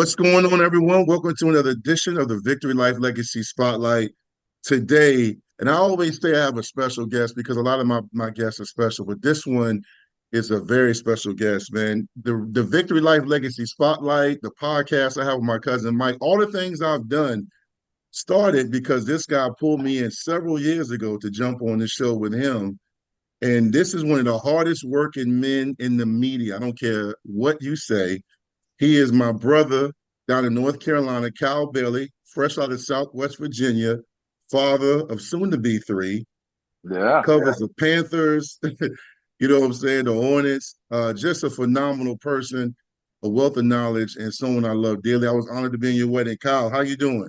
What's going on, everyone? Welcome to another edition of the Vicktory Life Legacy Spotlight. Today, and I always say I have a special guest because a lot of my guests are special, but this one is a very special guest, man. The Vicktory Life Legacy Spotlight, the podcast I have with my cousin Mike, all the things I've done started because this guy pulled me in several years ago to jump on the show with him. And this is one of the hardest working men in the media. I don't care what you say. He is my brother down in North Carolina, Cal Bailey, fresh out of Southwest Virginia, father of soon to be three, Yeah. covers the Panthers, you know what I'm saying, the Hornets. Just a phenomenal person, a wealth of knowledge, and someone I love dearly. I was honored to be in your wedding. Kyle, how you doing?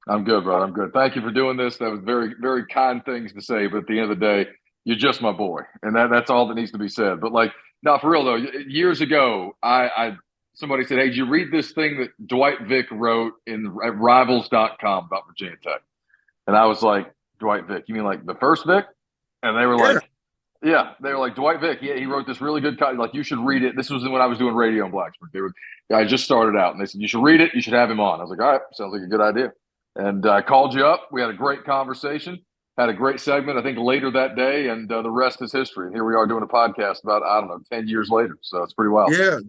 I'm good, brother. I'm good. Thank you for doing this. That was very, very kind things to say. But at the end of the day, you're just my boy. And that's all that needs to be said. But like, no, for real though, years ago, I somebody said, "Hey, did you read this thing that Dwight Vick wrote at rivals.com about Virginia Tech?" And I was like, "Dwight Vick, you mean like the first Vick?" And they were Yeah. like, "Yeah." They were like, "Dwight Vick, yeah, he wrote this really good like you should read it." This was when I was doing radio in Blacksburg. I just started out and they said, "You should read it, you should have him on." I was like, "All right, sounds like a good idea." And I called you up. We had a great conversation, had a great segment, I think, later that day, and the rest is history. And here we are doing a podcast about, I don't know, 10 years later. So it's pretty wild. Yeah,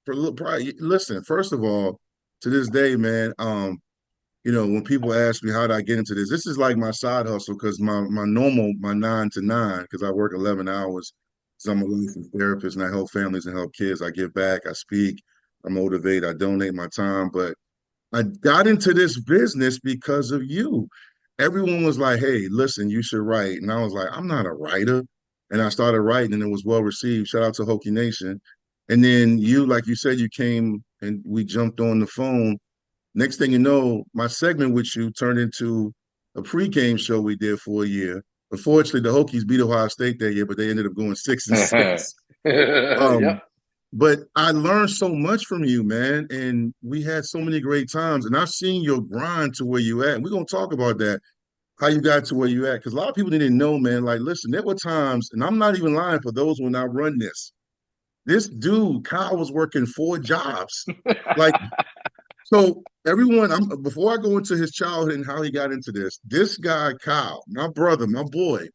for a little pride. Listen, first of all, to this day, man, when people ask me how did I get into this, this is like my side hustle because my 9 to 9, because I work 11 hours. So I'm a licensed therapist and I help families and help kids. I give back, I speak, I motivate, I donate my time. But I got into this business because of you. Everyone was like, hey, listen, you should write. And I was like, I'm not a writer. And I started writing and it was well received. Shout out to Hokie Nation. And then you, like you said, you came and we jumped on the phone. Next thing you know, my segment with you turned into a pregame show we did for a year. Unfortunately, the Hokies beat Ohio State that year, but they ended up going 6-6. Yep. But I learned so much from you, man, and we had so many great times. And I've seen your grind to where you at. And we're gonna talk about that, how you got to where you at, because a lot of people didn't know, man. Like, listen, there were times, and I'm not even lying for those when I run this. This dude, Kyle, was working 4 jobs. Like, so everyone, before I go into his childhood and how he got into this guy, Kyle, my brother, my boy,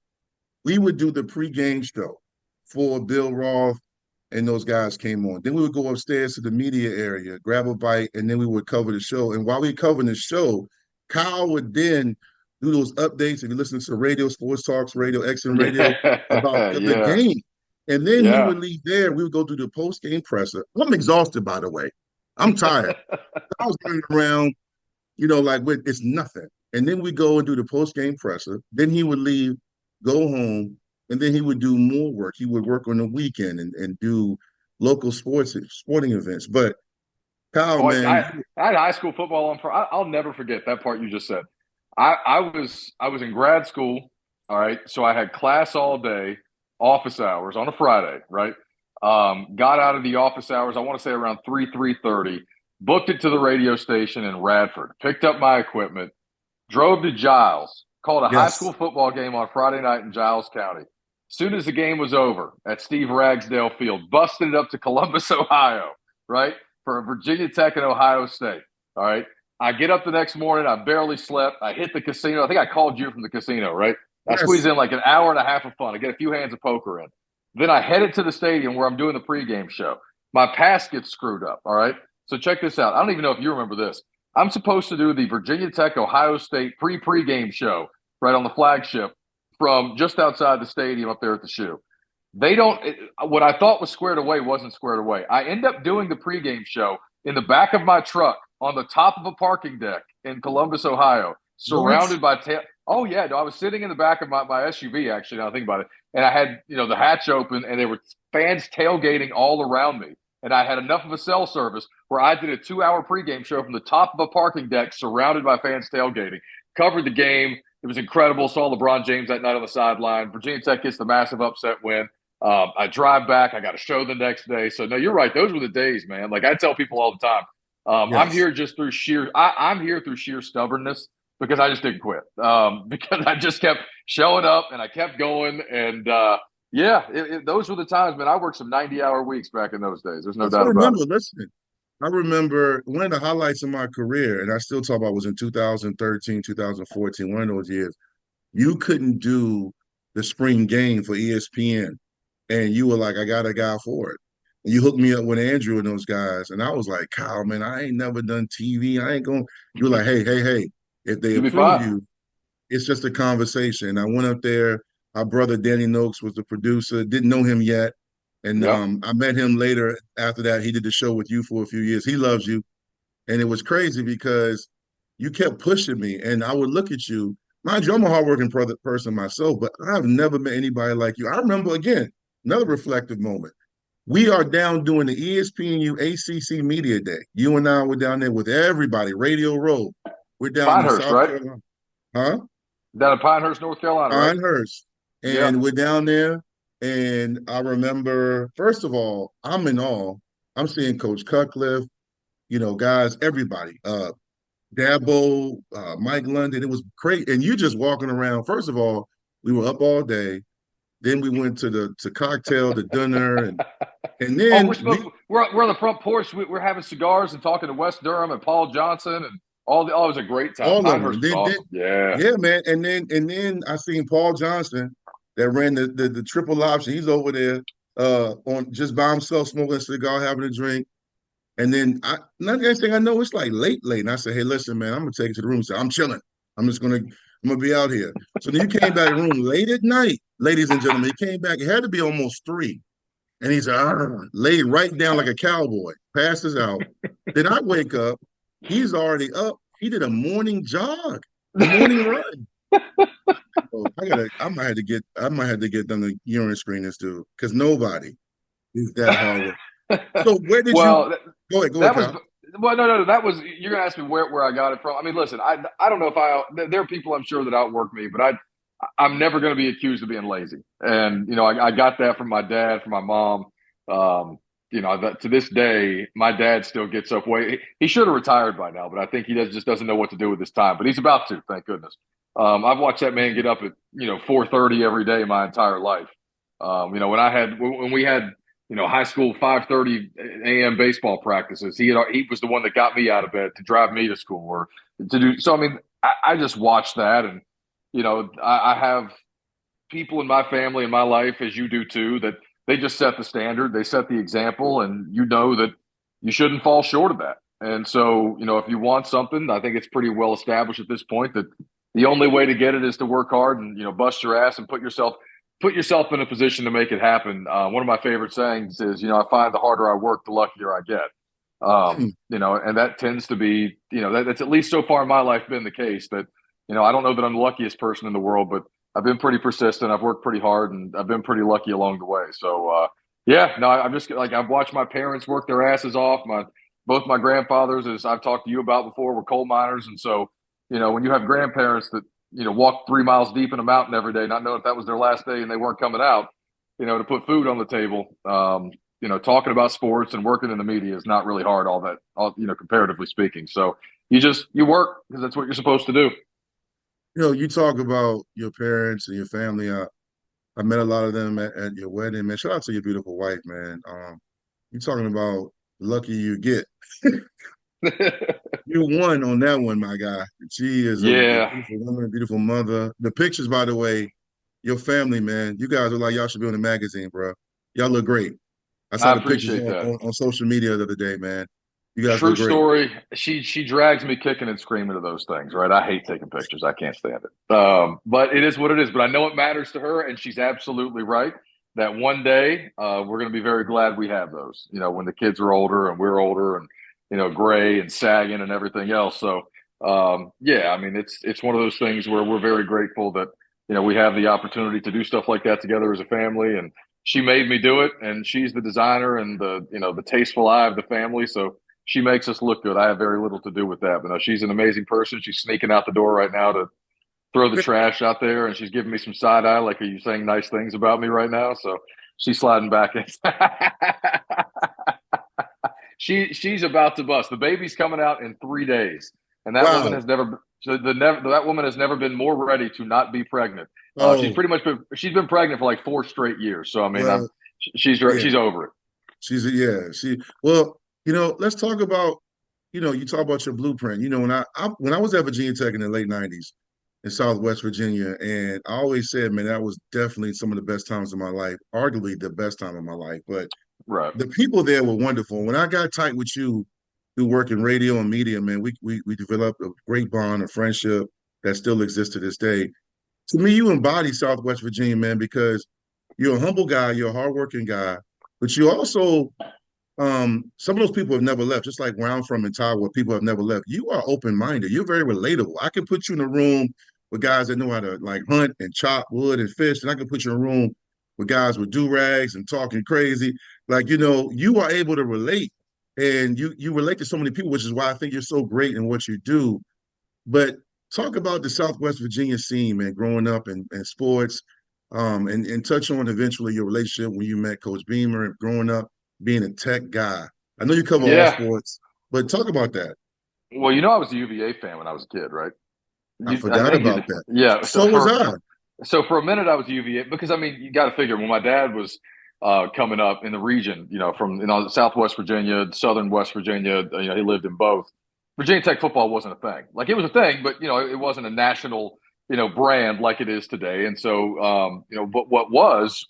we would do the pregame show for Bill Roth and those guys came on. Then we would go upstairs to the media area, grab a bite, and then we would cover the show. And while we covering the show, Kyle would then do those updates. If you listen to radio, sports talks, radio, XM radio, about the Yeah. game. And then he Yeah. would leave there. We would go do the post game presser. I'm exhausted, by the way. I'm tired. I was running around, like it's nothing. And then we go and do the post game presser. Then he would leave, go home, and then he would do more work. He would work on the weekend and do local sporting events. But Kyle, Boy, man, I had high school football on. I'll never forget that part you just said. I was in grad school. All right, so I had class all day, office hours on a Friday. Right, got out of the office hours. I want to say around 3:30. Booked it to the radio station in Radford. Picked up my equipment. Drove to Giles. Called a high yes, school football game on Friday night in Giles County. Soon as the game was over at Steve Ragsdale Field, busted it up to Columbus, Ohio. Right, for Virginia Tech and Ohio State. All right. I get up the next morning. I barely slept. I hit the casino. I think I called you from the casino, right? I squeeze yes. in like an hour and a half of fun. I get a few hands of poker in. Then I headed to the stadium where I'm doing the pregame show. My pass gets screwed up. All right. So check this out. I don't even know if you remember this. I'm supposed to do the Virginia Tech Ohio State pregame show right on the flagship from just outside the stadium up there at the shoe. They don't. What I thought was squared away wasn't squared away. I end up doing the pregame show in the back of my truck on the top of a parking deck in Columbus, Ohio, What? surrounded by oh yeah, no, I was sitting in the back of my SUV actually. Now I think about it, and I had the hatch open, and there were fans tailgating all around me, and I had enough of a cell service where I did a 2-hour pregame show from the top of a parking deck, surrounded by fans tailgating. Covered the game. It was incredible. Saw LeBron James that night on the sideline. Virginia Tech gets the massive upset win. I drive back. I got a show the next day. So no, you're right. Those were the days, man. Like I tell people all the time, I'm Yes. here just through sheer. I'm here through sheer stubbornness because I just didn't quit. Because I just kept showing up and I kept going. And yeah, those were the times, man. I worked some 90-hour weeks back in those days. There's no Also doubt about remember, it. listen. I remember one of the highlights of my career, and I still talk about was in 2013, 2014, one of those years. You couldn't do the spring game for ESPN, and you were like, I got a guy for it. And you hooked me up with Andrew and those guys, and I was like, Kyle, man, I ain't never done TV. I ain't going. You were like, hey, hey, hey, if they You'll be approve fine. you, it's just a conversation. I went up there. Our brother Danny Noakes was the producer. Didn't know him yet, and Yep. I met him later. After that, he did the show with you for a few years. He loves you, and it was crazy because you kept pushing me, and I would look at you. Mind you, I'm a hardworking person myself, but I've never met anybody like you. I remember again another reflective moment. We are down doing the ESPNU ACC Media Day. You and I were down there with everybody, Radio Row. We're down in Pinehurst, South right? Carolina, huh? Down in Pinehurst, North Carolina, right? Pinehurst. Yeah. And we're down there. And I remember, first of all, I'm in awe. I'm seeing Coach Cutcliffe, guys, everybody. Dabo, Mike London. It was great. And you just walking around. First of all, we were up all day. Then we went to cocktail, to dinner, and Oh, then we we're on the front porch. We're having cigars and talking to Wes Durham and Paul Johnson and all the. Oh, it was a great time. all of them. And Pinehurst was then awesome. Yeah. yeah, man. And then I seen Paul Johnson that ran the triple option. He's over there on just by himself, smoking a cigar, having a drink. And then not the next thing I know, it's like late. And I said, hey, listen, man, I'm gonna take it to the room. Say, I'm chilling. I'm gonna be out here. So then you came back to the room late at night, ladies and gentlemen. He came back, it had to be almost 3. And he said, laid right down like a cowboy, passes out. Then I wake up, he's already up. He did a morning jog, a morning run. So I might have to get them to urine screen this dude because nobody is that hard work. So where did you Well, go ahead, that was Kyle? well, no. That was you're gonna ask me where I got it from. I mean, listen, I don't know if there are people I'm sure that outwork me, but I'm never going to be accused of being lazy. And I got that from my dad, from my mom. Um, to this day, my dad still gets up way. He should have retired by now, but I think he just doesn't know what to do with his time. But he's about to, thank goodness. I've watched that man get up at 4:30 every day my entire life. When we had high school 5:30 a.m. baseball practices. He was the one that got me out of bed to drive me to school or to do. So I mean, I just watched that, and I have people in my family in my life, as you do too, that they just set the standard, they set the example, and that you shouldn't fall short of that. And so, if you want something, I think it's pretty well established at this point that the only way to get it is to work hard and bust your ass and put yourself in a position to make it happen. One of my favorite sayings is, I find the harder I work, the luckier I get. Hmm. And that tends to be, that's at least so far in my life been the case that, I don't know that I'm the luckiest person in the world, but I've been pretty persistent. I've worked pretty hard and I've been pretty lucky along the way. So, yeah, no, I'm just like, I've watched my parents work their asses off. Both my grandfathers, as I've talked to you about before, were coal miners. And so, when you have grandparents that, walk 3 miles deep in a mountain every day, not knowing if that was their last day and they weren't coming out, to put food on the table. Talking about sports and working in the media is not really hard, comparatively speaking. So you work because that's what you're supposed to do. You talk about your parents and your family. I met a lot of them at your wedding, man. Shout out to your beautiful wife, man. You talking about lucky you get. You won on that one, my guy. She is a Yeah, beautiful woman, a beautiful mother. The pictures, by the way, your family, man. You guys are like y'all should be on a magazine, bro. Y'all look great. I I saw the pictures appreciate on, that. on, on social media the other day, man. You guys True look great. story. She drags me kicking and screaming to those things, right? I hate taking pictures. I can't stand it. But it is what it is. But I know it matters to her, and she's absolutely right that one day we're going to be very glad we have those. When the kids are older and we're older, and gray and sagging and everything else. So yeah, I mean it's one of those things where we're very grateful that we have the opportunity to do stuff like that together as a family, and she made me do it, and she's the designer and the tasteful eye of the family, so she makes us look good. I have very little to do with that, but no, she's an amazing person. She's sneaking out the door right now to throw the trash out there, and she's giving me some side eye, like, are you saying nice things about me right now? So she's sliding back in. She's about to bust. The baby's coming out in 3 days, and that woman Wow. has never. So that woman has never been more ready to not be pregnant. Oh, She's been pregnant for like 4 straight years. So I mean, well, she's yeah. she's over it. She's yeah. She well. Let's talk about, you talk about your blueprint. When I was at Virginia Tech in the late 90s in Southwest Virginia, and I always said, man, that was definitely some of the best times of my life, arguably the best time of my life. But Right. the people there were wonderful. When I got tight with you through working radio and media, man, we developed a great bond, a friendship that still exists to this day. To me, you embody Southwest Virginia, man, because you're a humble guy, you're a hardworking guy, but you also some of those people have never left, just like where I'm from in Tyler, where people have never left. You are open-minded. You're very relatable. I can put you in a room with guys that know how to like hunt and chop wood and fish, and I can put you in a room with guys with do-rags and talking crazy. Like, you are able to relate, and you relate to so many people, which is why I think you're so great in what you do. But talk about the Southwest Virginia scene, man, growing up in sports, and touch on eventually your relationship when you met Coach Beamer and growing up being a tech guy. I know you cover all Yeah. sports, but talk about that. Well, I was a UVA fan when I was a kid, right? I I forgot think you about did. that. Yeah. So was I. So for a minute I was UVA because I mean you got to figure when my dad was coming up in the region, from Southwest Virginia, Southern West Virginia, he lived in both. Virginia Tech football wasn't a thing. Like it was a thing, but it wasn't a national brand like it is today. And so but what was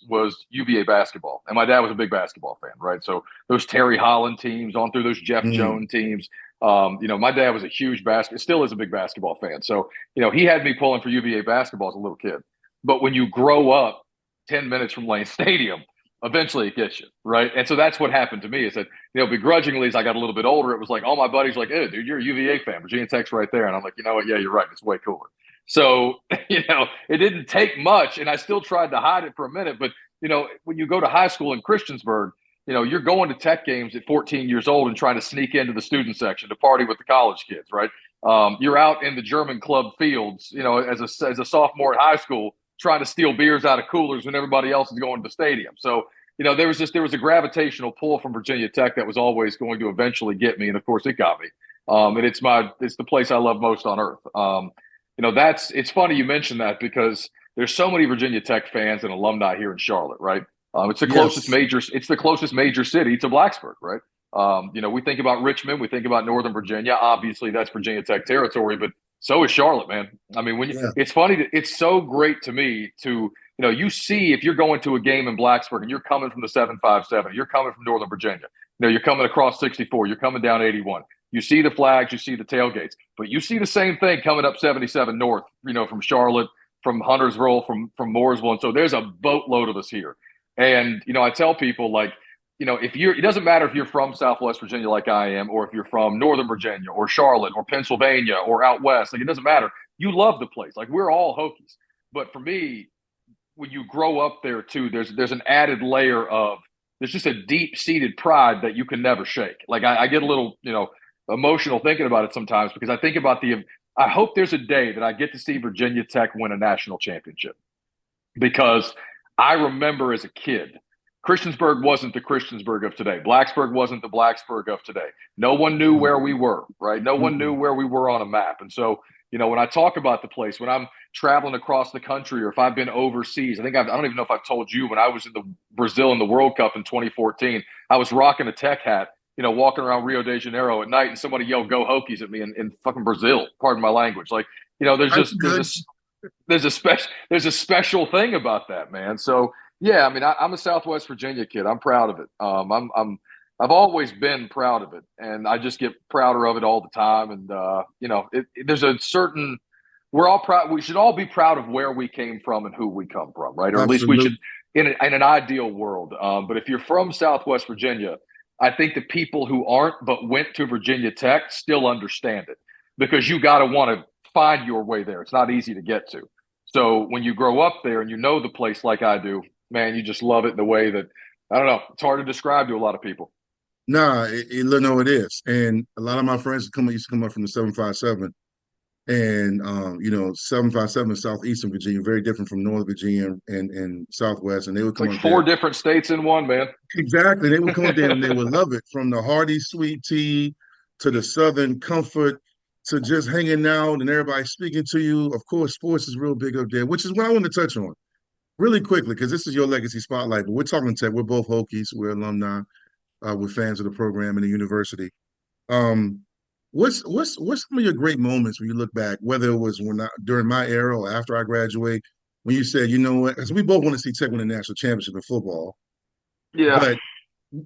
UVA basketball, and my dad was a big basketball fan, right? So those Terry Holland teams on through those Jeff Mm, Jones teams. My dad was a huge still is a big basketball fan. So he had me pulling for UVA basketball as a little kid. But when you grow up 10 minutes from Lane Stadium, eventually it gets you, right? And so that's what happened to me is that, begrudgingly, as I got a little bit older, it was like all my buddies were like, hey, dude, you're a UVA fan. Virginia Tech's right there. And I'm like, you know what? Yeah, you're right. It's way cooler. So, it didn't take much. And I still tried to hide it for a minute. But, when you go to high school in Christiansburg, you're going to Tech games at 14 years old and trying to sneak into the student section to party with the college kids, right? You're out in the German club fields, as a sophomore at high school, trying to steal beers out of coolers when everybody else is going to the stadium. So, there was a gravitational pull from Virginia Tech that was always going to eventually get me, and of course, it got me. And it's the place I love most on earth. It's funny you mentioned that because there's so many Virginia Tech fans and alumni here in Charlotte, right? yes. It's the closest major city to Blacksburg, right? We think about Richmond, we think about Northern Virginia. Obviously, that's Virginia Tech territory, but so is Charlotte, man. I mean, Yeah. it's funny. It's so great to me to, you see if you're going to a game in Blacksburg and you're coming from the 757, you're coming from Northern Virginia, you're coming across 64, you're coming down 81. You see the flags, you see the tailgates, but you see the same thing coming up 77 North, from Charlotte, from Huntersville, from Mooresville. And so there's a boatload of us here. And, I tell people like, if it doesn't matter if you're from Southwest Virginia like I am, or if you're from Northern Virginia or Charlotte or Pennsylvania or out west, like it doesn't matter. You love the place. Like we're all Hokies. But for me, when you grow up there too, there's an added layer of there's just a deep seated pride that you can never shake. Like I get a little, emotional thinking about it sometimes because I think about I hope there's a day that I get to see Virginia Tech win a national championship because I remember as a kid, Christiansburg wasn't the Christiansburg of today. Blacksburg wasn't the Blacksburg of today. No one knew where we were, right? No one knew Mm-mm. where we were on a map. And so, when I talk about the place, when I'm traveling across the country or if I've been overseas, I don't even know if I've told you when I was in the Brazil in the World Cup in 2014, I was rocking a Tech hat, walking around Rio de Janeiro at night and somebody yelled, go Hokies at me in fucking Brazil. Pardon my language. Like, That's good. there's a special thing about that, man. So yeah, I mean, I'm a Southwest Virginia kid. I'm proud of it. I've always been proud of it, and I just get prouder of it all the time. And there's a certain we're all proud. We should all be proud of where we came from and who we come from, right? Or at least we should Absolutely. in an ideal world. But if you're from Southwest Virginia, I think the people who aren't but went to Virginia Tech still understand it because you got to want to find your way there. It's not easy to get to. So when you grow up there and you know the place like I do, man, you just love it in the way that I don't know. It's hard to describe to a lot of people. Nah, no, it is. And a lot of my friends used to come up from the 757. And 757 Southeastern Virginia, very different from Northern Virginia and Southwest. And they would It's come like up there. four different states in one, man. Exactly. They would come up there and they would love it from the hearty sweet tea to the Southern comfort to just hanging out and everybody speaking to you. Of course, sports is real big up there, which is what I want to touch on really quickly because this is your legacy spotlight. But we're talking tech. We're both Hokies. We're alumni. with fans of the program and the university. Um, what's some of your great moments when you look back, whether it was during my era or after I graduate, when you said, you know what, because we both want to see Tech win a national championship in football, Yeah. but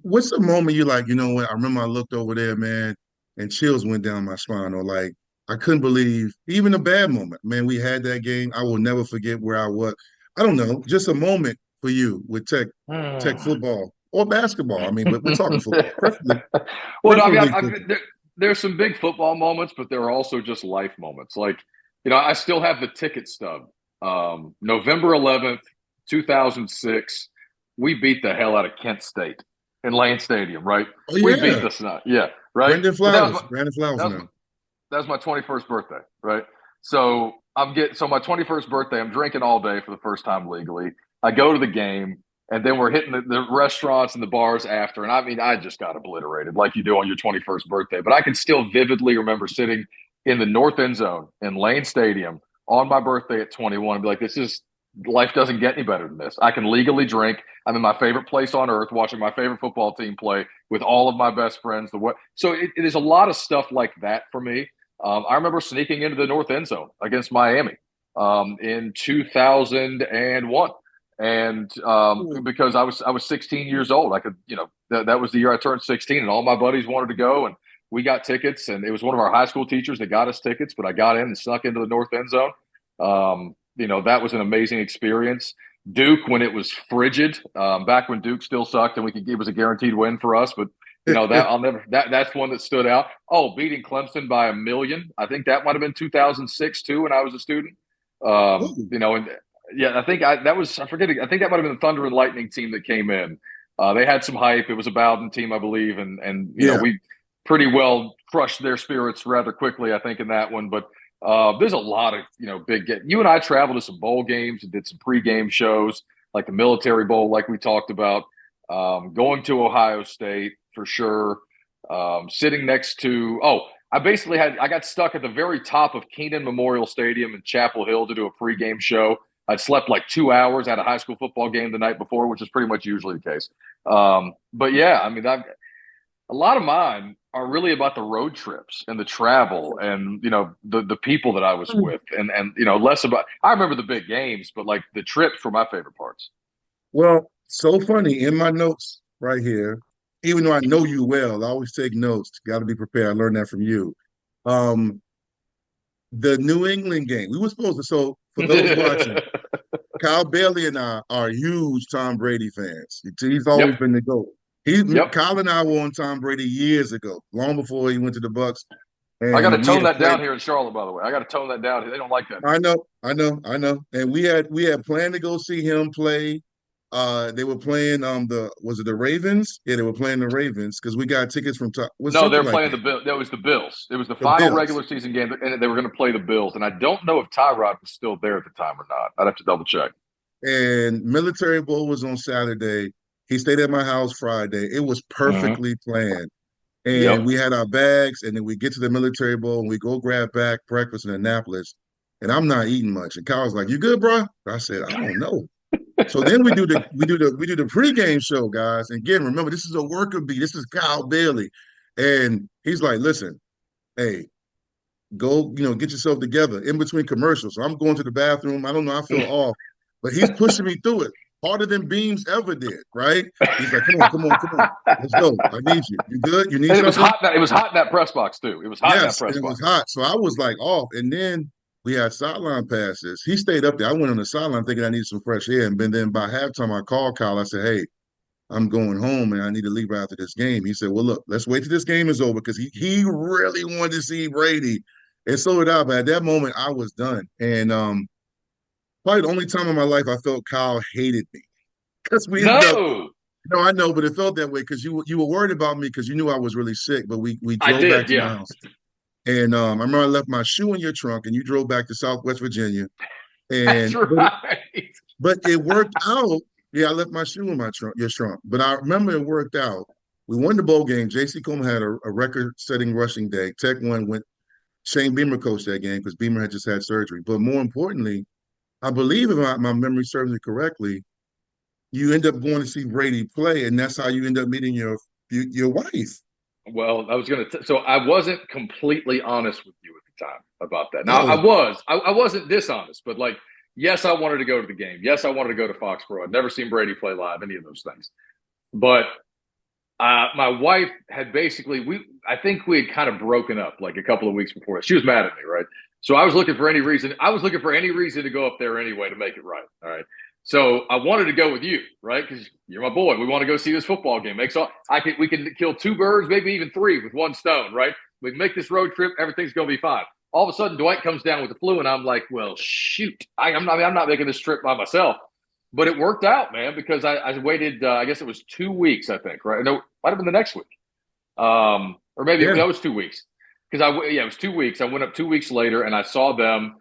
what's the moment you like, you know what, I remember I looked over there, man, and chills went down my spine, or like I couldn't believe even a bad moment. Man, we had that game. I will never forget where I was. I don't know, just a moment for you with Tech Hmm. football or basketball. I mean, but we're talking football, Well, no, I mean, preferably football. there's some big football moments, but there are also just life moments. Like, I still have the ticket stub. November 11th, 2006, we beat the hell out of Kent State in Lane Stadium, right? Oh We beat yeah, the snot. Yeah, right. Brendan But Flowers, Brandon Flowers that was my, now. that was my 21st birthday, right? So my 21st birthday, I'm drinking all day for the first time legally. I go to the game, and then we're hitting the restaurants and the bars after. And I mean, I just got obliterated like you do on your 21st birthday. But I can still vividly remember sitting in the north end zone in Lane Stadium on my birthday at 21 and be like, this is life doesn't get any better than this. I can legally drink. I'm in my favorite place on earth watching my favorite football team play with all of my best friends. So it is a lot of stuff like that for me. I remember sneaking into the north end zone against Miami in 2001, and Ooh, because I was 16 years old, I could that was the year I turned 16, and all my buddies wanted to go, and we got tickets, and it was one of our high school teachers that got us tickets, but I got in and snuck into the north end zone. That was an amazing experience. Duke when it was frigid, back when Duke still sucked, and it was a guaranteed win for us, but that I'll never that's one that stood out. Oh, beating Clemson by a million. I think that might have been 2006 too when I was a student. ooh, And yeah, that was I forget. I think that might have been the Thunder and Lightning team that came in. They had some hype. It was a Bowden team, I believe, and yeah. we pretty well crushed their spirits rather quickly, I think, in that one. But there's a lot of big. You and I traveled to some bowl games and did some pregame shows, like the Military Bowl, like we talked about. Going to Ohio State for sure. Sitting next to I got stuck at the very top of Keenan Memorial Stadium in Chapel Hill to do a pregame show. I'd slept like 2 hours at a high school football game the night before, which is pretty much usually the case. But yeah, I mean, a lot of mine are really about the road trips and the travel and the people that I was with and less about. I remember the big games, but like the trips were my favorite parts. Well, so funny in my notes right here, even though I know you well, I always take notes. Got to be prepared. I learned that from you. Um, the New England game, we were supposed to. So for those watching, Kyle Bailey and I are huge Tom Brady fans. He's always Yep, been the GOAT. yep. Kyle and I were on Tom Brady years ago, long before he went to the Bucks, I got to and we tone had that planned. down here in Charlotte, by the way. I got to tone that down. They don't like that I here. know, I know, I know. And we had planned to go see him play. They were playing the was it the Ravens? Yeah, they were playing the Ravens because we got tickets from top was No, something they're like playing the that. Bill. That was the Bills. It was the The final Bills. regular season game, and they were going to play the Bills. And I don't know if Tyrod was still there at the time or not. I'd have to double check. And Military Bowl was on Saturday. He stayed at my house Friday. It was Mm-hmm. perfectly planned. And Yep. we had our bags, and then we get to the Military Bowl and we go grab back breakfast in Annapolis. And I'm not eating much. And Kyle's like, "You good, bro?" I said, "I don't know." So then we do the pregame show, guys. And again, remember, this is a worker bee. This is Kyle Bailey. And he's like, "Listen, hey, go, get yourself together in between commercials." So I'm going to the bathroom. I don't know, I feel off, but he's pushing me through it harder than Beams ever did, right? He's like, "Come on, come on, come on. Let's go. I need you. You good? You need And it was something?" hot. It was hot in that press box too. It was hot in that Yes, and press it was box. hot. So I was like off. And then we had sideline passes. He stayed up there. I went on the sideline thinking I needed some fresh air. And then by halftime, I called Kyle. I said, "Hey, I'm going home and I need to leave after this game." He said, "Well, look, let's wait till this game is over," because he really wanted to see Brady. And so did I. But at that moment, I was done. And probably the only time in my life I felt Kyle hated me because we ended up. No, No, I know, but it felt that way because you were worried about me because you knew I was really sick. But we I drove back did. to my Yeah, house. And I remember I left my shoe in your trunk, and you drove back to Southwest Virginia. that's And right. but it worked out. Yeah, I left my shoe in your trunk. But I remember it worked out. We won the bowl game. J.C. Coleman had a record-setting rushing day. Tech won. Went Shane Beamer coached that game because Beamer had just had surgery. But more importantly, I believe if my memory serves me correctly, you end up going to see Brady play, and that's how you end up meeting your wife. Well, I was going to, so I wasn't completely honest with you at the time about that. Now Oh, I wasn't dishonest, but like, yes, I wanted to go to the game. Yes, I wanted to go to Foxborough. I'd never seen Brady play live, any of those things. But my wife had basically, I think we had kind of broken up like a couple of weeks before that. She was mad at me, right? So I was looking for any reason. I was looking for any reason to go up there anyway to make it right. All right. So I wanted to go with you, right? Because you're my boy. We want to go see this football game. We can kill two birds, maybe even three with one stone, right? We can make this road trip. Everything's gonna be fine. All of a sudden, Dwight comes down with the flu, and I'm like, well, shoot, I'm not making this trip by myself. But it worked out, man, because I waited. I guess it was 2 weeks, I think, right? No, it might have been the next week, or maybe yeah, that was 2 weeks. Because it was 2 weeks. I went up 2 weeks later, and I saw them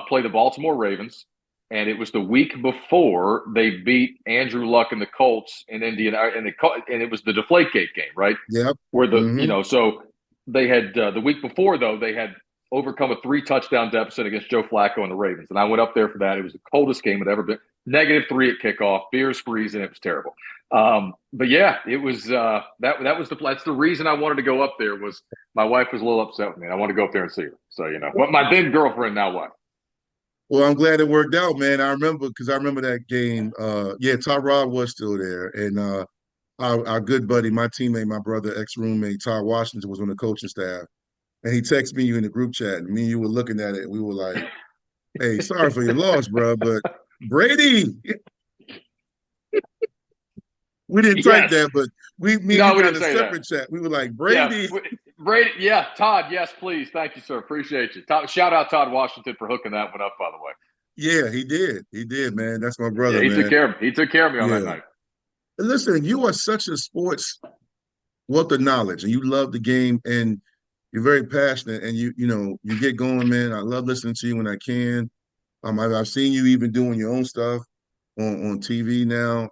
play the Baltimore Ravens, and it was the week before they beat Andrew Luck and the Colts in Indiana, and it was the Deflategate game, right? yep. Where Hmm. so they had the week before though they had overcome a 3 touchdown deficit against Joe Flacco and the Ravens, and I went up there for that. It was the coldest game it ever been. -3 at kickoff, beers freezing. It was terrible. But yeah, it was that's the reason I wanted to go up there. Was my wife was a little upset with me, and I wanted to go up there and see her. So what my then girlfriend, now wife. Well, I'm glad it worked out, man. I remember that game. Yeah, Todd Rob was still there, and our good buddy, my teammate, my brother, ex roommate, Todd Washington was on the coaching staff, and he texted me you in the group chat, and me and you were looking at it, and we were like, "Hey, sorry for your loss, bro, but Brady." We didn't type Yes. that, but me and No, you we got didn't a say that. separate chat. We were like, Yeah, Brady. Brady. Yeah, Todd. Yes, please. Thank you, sir. Appreciate you. Shout out Todd Washington for hooking that one up. By the way. Yeah, he did. He did, man. That's my Yeah, brother, man. he took care of me on Yeah. that night. And listen, you are such a sports wealth of knowledge, and you love the game, and you're very passionate, and you get going, man. I love listening to you when I can. I've seen you even doing your own stuff on TV now.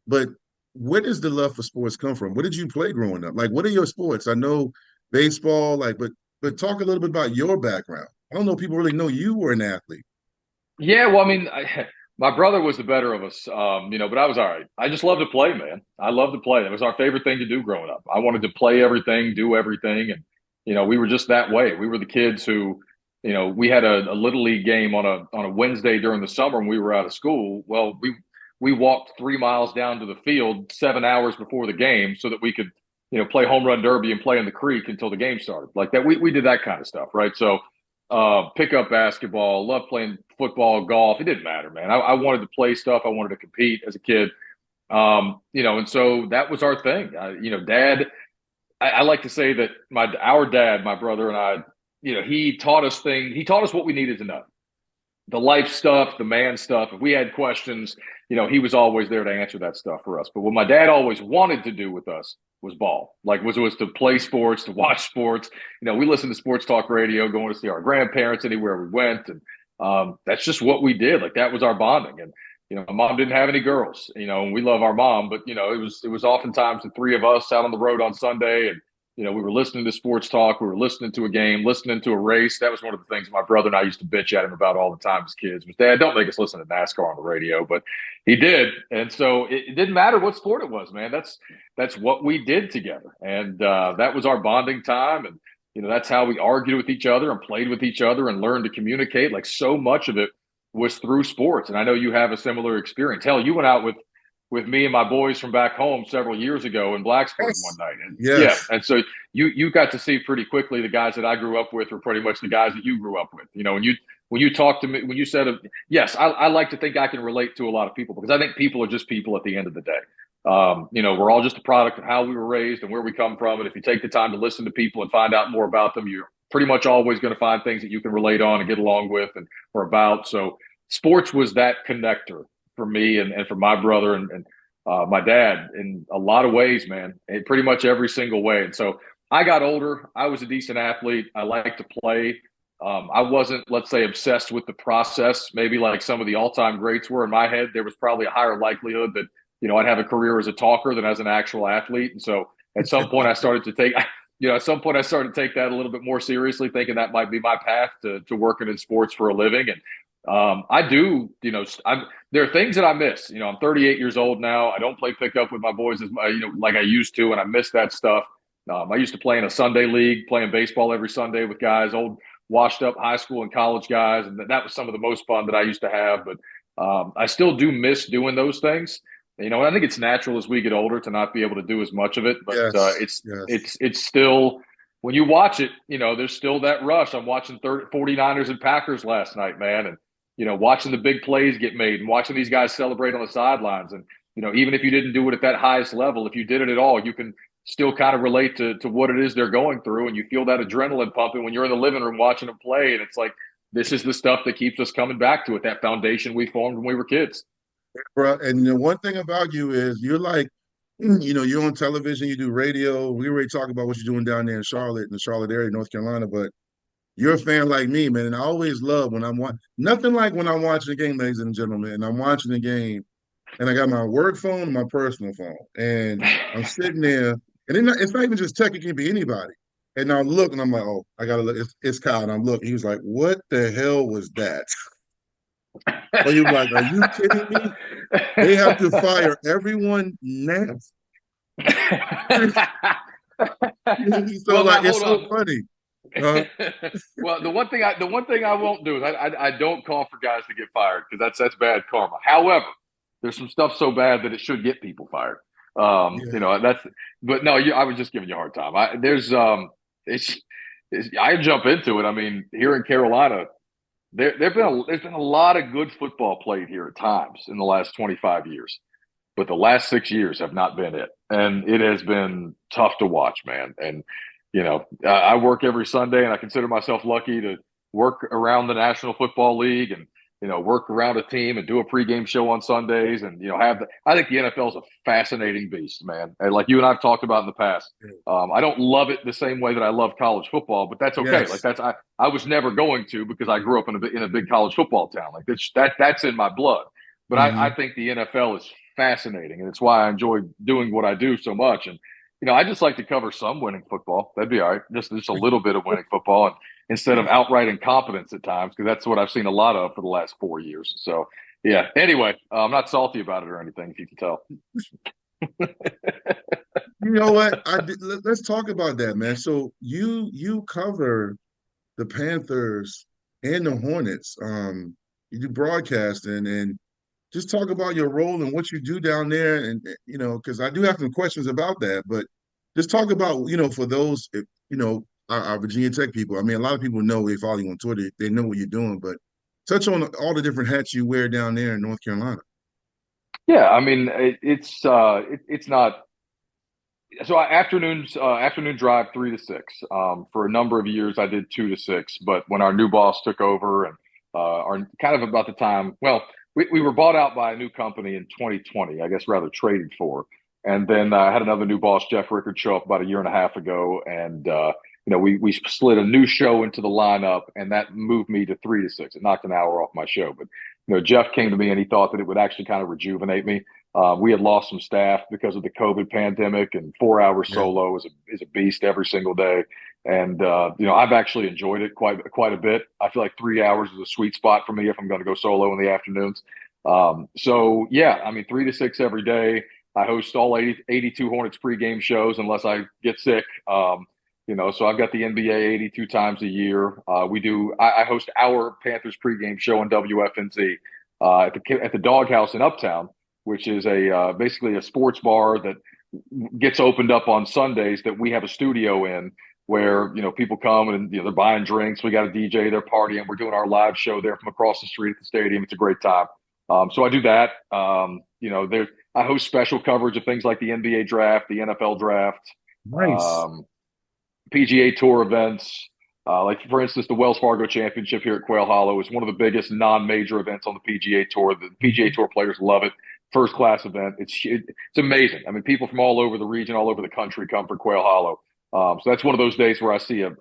But where does the love for sports come from? What did you play growing up? Like, what are your sports? I know baseball, like, but talk a little bit about your background. I don't know if people really know you were an athlete. Yeah, well, I mean, my brother was the better of us, but I was all right. I just loved to play, man. I loved to play. It was our favorite thing to do growing up. I wanted to play everything, do everything, and we were just that way. We were the kids who, we had a little league game on a Wednesday during the summer when we were out of school. Well, we walked 3 miles down to the field 7 hours before the game so that we could, play home run derby and play in the creek until the game started. Like that, we did that kind of stuff, right? So pick up basketball, love playing football, golf. It didn't matter, man. I wanted to play stuff. I wanted to compete as a kid. And so that was our thing. Dad, I like to say that our dad, my brother and I, he taught us things. He taught us what we needed to know. The life stuff, the man stuff. If we had questions, he was always there to answer that stuff for us. But what my dad always wanted to do with us was ball. Like was to play sports, to watch sports. We listened to sports talk radio, going to see our grandparents anywhere we went, and that's just what we did. Like that was our bonding. And my mom didn't have any girls. And we love our mom, but it was oftentimes the three of us out on the road on Sunday, and we were listening to sports talk. We were listening to a game, listening to a race. That was one of the things my brother and I used to bitch at him about all the time as kids. Was, Dad, don't make us listen to NASCAR on the radio, but he did, and so it didn't matter what sport it was, man. That's what we did together, and that was our bonding time, and that's how we argued with each other and played with each other and learned to communicate. Like so much of it was through sports, and I know you have a similar experience. Hell, you went out with me and my boys from back home several years ago in Blacksburg one Yes. night. And yeah, Yes. and so you got to see pretty quickly the guys that I grew up with were pretty much the guys that you grew up with. When you talked to me, when you said, yes, I like to think I can relate to a lot of people because I think people are just people at the end of the day. We're all just a product of how we were raised and where we come from. And if you take the time to listen to people and find out more about them, you're pretty much always going to find things that you can relate on and get along with and or about. So sports was that connector for me and for my brother and my dad in a lot of ways, man, in pretty much every single way. And so I got older. I was a decent athlete. I liked to play. I wasn't, let's say, obsessed with the process, maybe like some of the all-time greats were in my head. There was probably a higher likelihood that, I'd have a career as a talker than as an actual athlete. And so at some point I started to take, that a little bit more seriously, thinking that might be my path to working in sports for a living. And I do, there are things that I miss. You know, I'm 38 years old now. I don't play pickup with my boys as like I used to, and I miss that stuff. I used to play in a Sunday league, playing baseball every Sunday with guys, old washed up high school and college guys, and that was some of the most fun that I used to have. But I still do miss doing those things. You know, I think it's natural as we get older to not be able to do as much of it, but Yes, yes. it's still when you watch it, you know, there's still that rush. I'm watching 49ers and Packers last night, man, and you know, watching the big plays get made and watching these guys celebrate on the sidelines. And you know, even if you didn't do it at that highest level, if you did it at all, you can still kind of relate to what it is they're going through, and you feel that adrenaline pumping when you're in the living room watching them play. And it's like this is the stuff that keeps us coming back to it, that foundation we formed when we were kids. Bro, and the one thing about you is you're like, you're on television, you do radio. We already talked about what you're doing down there in Charlotte, in the Charlotte area, North Carolina, but you're a fan like me, man. And I always love when I'm watching, nothing like when I'm watching the game, ladies and gentlemen, and I'm watching the game and I got my work phone and my personal phone. And I'm sitting there, and it's not even just tech, it can be anybody. And I look and I'm like, oh, I gotta look. It's Kyle. And I'm looking. He was like, what the hell was that? Or you like, are you kidding me? They have to fire everyone now. So Well, now like it's hold so on. funny. Uh, Well, the one thing I won't do is I don't call for guys to get fired because that's bad karma. However, there's some stuff so bad that it should get people fired. You yeah, know that's, but no, I was just giving you a hard time. I jump into it. I mean, here in Carolina, there's been a lot of good football played here at times in the last 25 years, but the last 6 years have not been it, and it has been tough to watch, man. And you know, I work every Sunday, and I consider myself lucky to work around the National Football League, and you know, work around a team and do a pregame show on Sundays, and you know, I think the NFL is a fascinating beast, man. And like you and I've talked about in the past, I don't love it the same way that I love college football, but that's okay. Like yes. I was never going to because I grew up in a big college football town. Like that's in my blood. But I Hmm. think the NFL is fascinating, and it's why I enjoy doing what I do so much. And you know, I just like to cover some winning football. That'd be all right. Just a little bit of winning football, and instead of outright incompetence at times, because that's what I've seen a lot of for the last 4 years. So yeah. Anyway, I'm not salty about it or anything, if you can tell. You know what? Let's talk about that, man. So you cover the Panthers and the Hornets. You do broadcasting and just talk about your role and what you do down there. And because I do have some questions about that, but just talk about, for those, our Virginia Tech people. I mean, a lot of people know they follow you on Twitter, they know what you're doing, but touch on all the different hats you wear down there in North Carolina. Yeah, I mean, it's not. So afternoon drive 3 to 6. For a number of years, I did 2 to 6. But when our new boss took over, and our kind of about the time, well, we were bought out by a new company in 2020, I guess rather traded for. And then I had another new boss, Jeff Rickard, show up about a year and a half ago, and you know, we slid a new show into the lineup, and that moved me to 3 to 6. It knocked an hour off my show, but you know, Jeff came to me and he thought that it would actually kind of rejuvenate me. We had lost some staff because of the COVID pandemic, and 4 hours Yeah. solo is a beast every single day. And you know, I've actually enjoyed it quite a bit. I feel like 3 hours is a sweet spot for me if I'm going to go solo in the afternoons. So yeah, I mean, 3 to 6 every day. I host all 82 Hornets pregame shows unless I get sick. You know, so I've got the NBA 82 times a year. I host our Panthers pregame show on WFNZ at the Doghouse in Uptown, which is a basically a sports bar that gets opened up on Sundays that we have a studio in where, you know, people come and, you know, they're buying drinks. We got a DJ, they're partying. We're doing our live show there from across the street at the stadium. It's a great time. So I do that. You know, I host special coverage of things like the NBA draft, the NFL draft, Nice. um, PGA Tour events. Like for instance, the Wells Fargo Championship here at Quail Hollow is one of the biggest non-major events on the PGA Tour. The PGA Mhm. Tour players love it. First class event. It's amazing. I mean, people from all over the region, all over the country come for Quail Hollow. So that's one of those days where I see a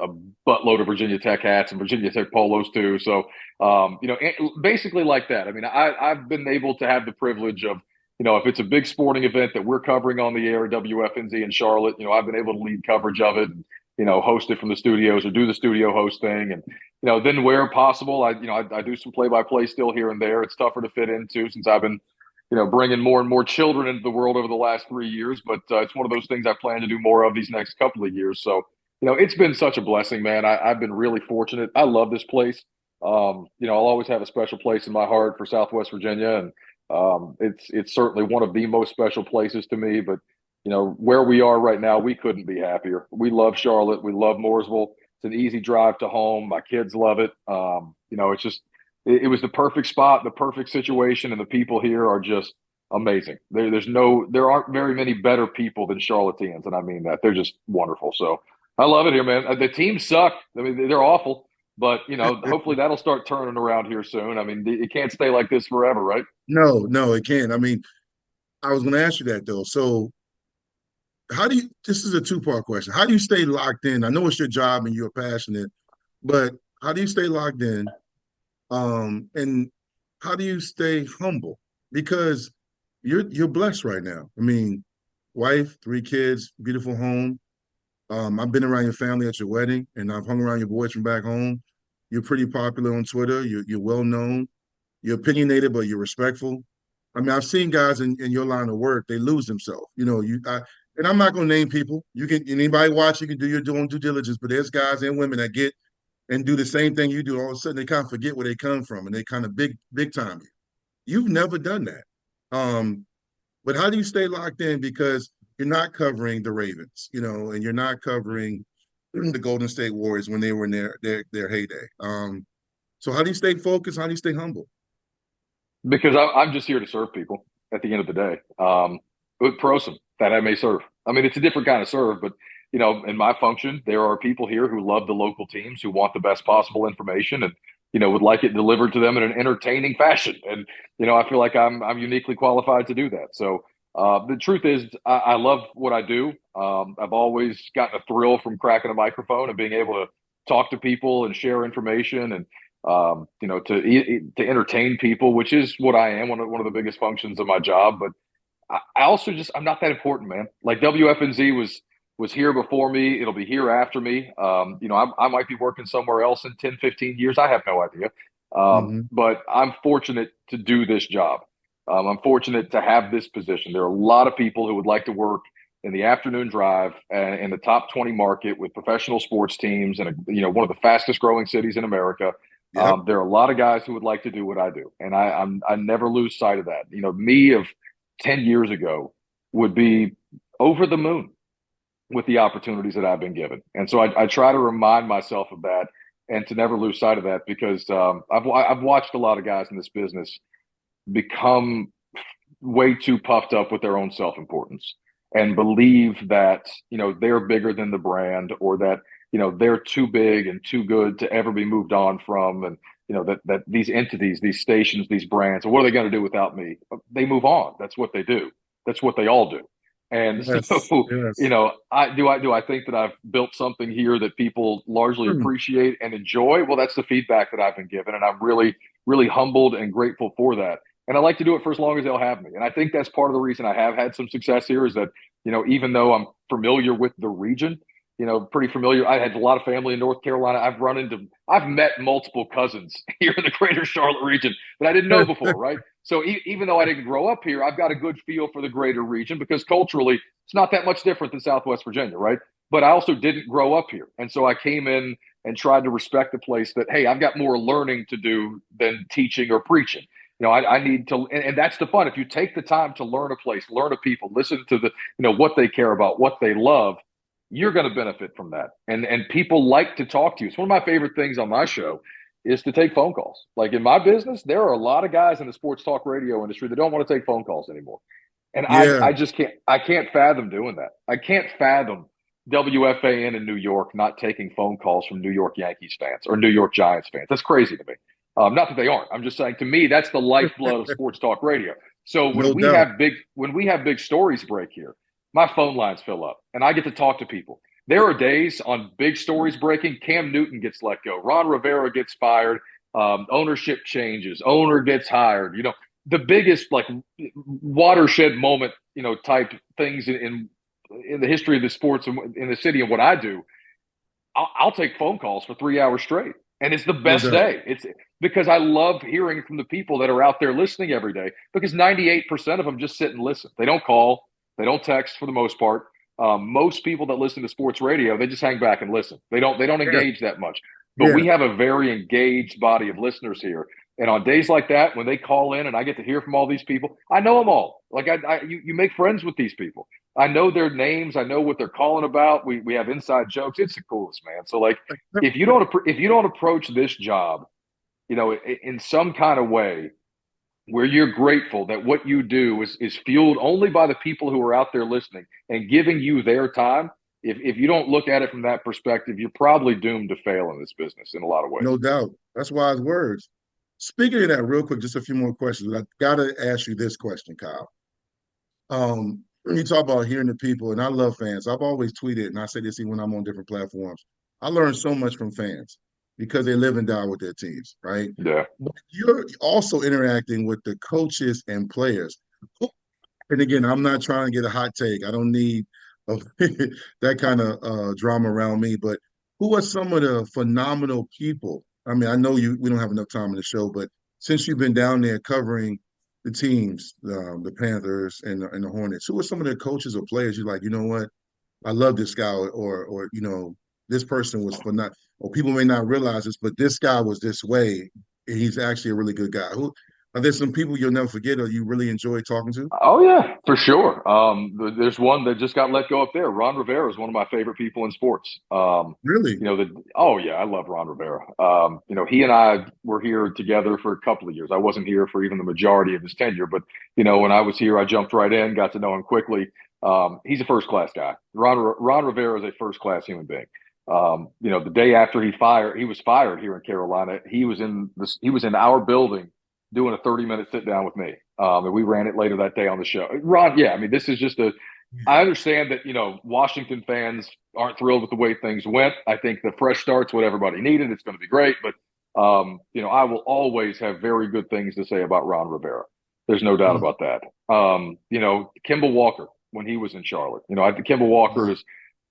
buttload of Virginia Tech hats and Virginia Tech polos too. So you know, basically like that. I mean, I've been able to have the privilege of, you know, if it's a big sporting event that we're covering on the air, WFNZ in Charlotte, you know, I've been able to lead coverage of it. And, you know, host it from the studios or do the studio host thing. And, then where possible, I do some play-by-play still here and there. It's tougher to fit into since I've been, bringing more and more children into the world over the last 3 years. But it's one of those things I plan to do more of these next couple of years. So, it's been such a blessing, man. I've been really fortunate. I love this place. I'll always have a special place in my heart for Southwest Virginia, and it's certainly one of the most special places to me. But where we are right now, we couldn't be happier. We love Charlotte. We love Mooresville. It's an easy drive to home. My kids love it. It's just it was the perfect spot, the perfect situation, and the people here are just amazing. There aren't very many better people than Charlotteans, and I mean that. They're just wonderful. So I love it here, man. The teams suck. I mean, they're awful, but hopefully that'll start turning around here soon. I mean, it can't stay like this forever, right? No, no, it can't. I mean, I was going to ask you that though. So, this is a two-part question. How do you stay locked in? I know it's your job and you're passionate, but how do you stay locked in? And how do you stay humble? Because you're blessed right now. I mean, wife, three kids, beautiful home. I've been around your family at your wedding, and I've hung around your boys from back home. You're pretty popular on Twitter. You're well known. You're opinionated, but you're respectful. I mean, I've seen guys in your line of work, they lose themselves. And I'm not going to name people. You can anybody watch, you can do your own due diligence, but there's guys and women that get and do the same thing you do. All of a sudden, they kind of forget where they come from, and they kind of big time you. You've never done that. But how do you stay locked in because you're not covering the Ravens, and you're not covering the Golden State Warriors when they were in their heyday. So how do you stay focused? How do you stay humble? Because I'm just here to serve people at the end of the day. With Prosim that I may serve. I mean, it's a different kind of serve, but in my function, there are people here who love the local teams, who want the best possible information, and would like it delivered to them in an entertaining fashion. And I feel like I'm uniquely qualified to do that. So the truth is, I love what I do. I've always gotten a thrill from cracking a microphone and being able to talk to people and share information and to entertain people, which is what I am. One of the biggest functions of my job. But I also I'm not that important, man. Like WFNZ was here before me. It'll be here after me. I might be working somewhere else in 10, 15 years. I have no idea. Hmm. But I'm fortunate to do this job. I'm fortunate to have this position. There are a lot of people who would like to work in the afternoon drive in the top 20 market with professional sports teams and one of the fastest growing cities in America. Yep. There are a lot of guys who would like to do what I do, and I never lose sight of that. Me of 10 years ago would be over the moon with the opportunities that I've been given. And so I try to remind myself of that and to never lose sight of that because I've watched a lot of guys in this business become way too puffed up with their own self-importance and believe that, they're bigger than the brand or that, they're too big and too good to ever be moved on from. And, that these entities, these stations, these brands, what are they going to do without me? They move on. That's what they do. That's what they all do. And so, Yes. Yes. I think that I've built something here that people largely Hmm. appreciate and enjoy. Well, that's the feedback that I've been given, and I'm really, really humbled and grateful for that. And I like to do it for as long as they'll have me. And I think that's part of the reason I have had some success here is that, even though I'm familiar with the region, pretty familiar. I had a lot of family in North Carolina. I've met multiple cousins here in the greater Charlotte region that I didn't know before, right? So even though I didn't grow up here, I've got a good feel for the greater region because culturally, it's not that much different than Southwest Virginia, right? But I also didn't grow up here. And so I came in and tried to respect the place that, hey, I've got more learning to do than teaching or preaching. I need to, and that's the fun. If you take the time to learn a place, learn a people, listen to what they care about, what they love, you're going to benefit from that. And people like to talk to you. It's one of my favorite things on my show is to take phone calls. Like in my business, there are a lot of guys in the sports talk radio industry that don't want to take phone calls anymore. And Yeah. I just can't fathom doing that. I can't fathom WFAN in New York not taking phone calls from New York Yankees fans or New York Giants fans. That's crazy to me. Not that they aren't. I'm just saying to me, that's the lifeblood of sports talk radio. So No doubt. when we have big stories break here, my phone lines fill up and I get to talk to people. There are days on big stories breaking. Cam Newton gets let go. Ron Rivera gets fired. Ownership changes. Owner gets hired. The biggest like watershed moment, type things in the history of the sports in the city and what I do. I'll take phone calls for 3 hours straight. And it's the No best doubt. day. It's because I love hearing from the people that are out there listening every day, because 98% of them just sit and listen. They don't call, they don't text for the most part. Most people that listen to sports radio, they just hang back and listen. They don't Yeah, engage that much. But yeah. we have a very engaged body of listeners here. And on days like that, when they call in and I get to hear from all these people, I know them all. Like you make friends with these people. I know their names. I know what they're calling about. We have inside jokes. It's the coolest, man. So like, if you don't approach this job, in some kind of way where you're grateful that what you do is fueled only by the people who are out there listening and giving you their time. If you don't look at it from that perspective, you're probably doomed to fail in this business in a lot of No ways. doubt. That's wise words. Speaking of that, real quick, just a few more questions. I gotta ask you this question, Kyle. When you talk about hearing the people, and I love fans, I've always tweeted, and I say this even when I'm on different platforms. I learn so much from fans because they live and die with their teams, right? Yeah. But you're also interacting with the coaches and players. And again, I'm not trying to get a hot take. I don't need a, that kind of drama around me. But who are some of the phenomenal people? I mean, I know we don't have enough time in the show, but since you've been down there covering the teams, the Panthers and the Hornets, who are some of the coaches or players you're like, you know what? I love this guy, or this person was for not, or people may not realize this, but this guy was this way, and he's actually a really good guy. Who are there some people you'll never forget or you really enjoy talking to? Oh yeah, for sure. There's one that just got let go up there. Ron Rivera is one of my favorite people in sports. Really? Oh yeah, I love Ron Rivera. He and I were here together for a couple of years. I wasn't here for even the majority of his tenure, but when I was here, I jumped right in, got to know him quickly. He's a first class guy. Ron Rivera is a first class human being. The day after he was fired here in Carolina. He was in our building doing a 30-minute sit down with me. And we ran it later that day on the show. Ron, yeah, I mean, this is just I understand that, Washington fans aren't thrilled with the way things went. I think the fresh start's what everybody needed. It's going to be great. But, I will always have very good things to say about Ron Rivera. There's no doubt Mm. about that. Kimball Walker, when he was in Charlotte, I think Kimball Walker Wow. is,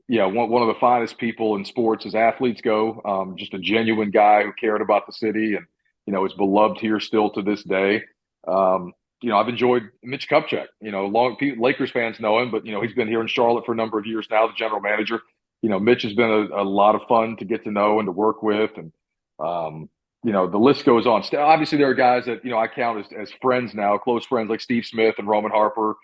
yeah, one of the finest people in sports as athletes go. Just a genuine guy who cared about the city and, is beloved here still to this day. Um, I've enjoyed Mitch Kupchak. Lakers fans know him, but he's been here in Charlotte for a number of years now, the general manager. Mitch has been a lot of fun to get to know and to work with, and the list goes on. Obviously, there are guys that I count as friends now, close friends like Steve Smith and Roman Harper.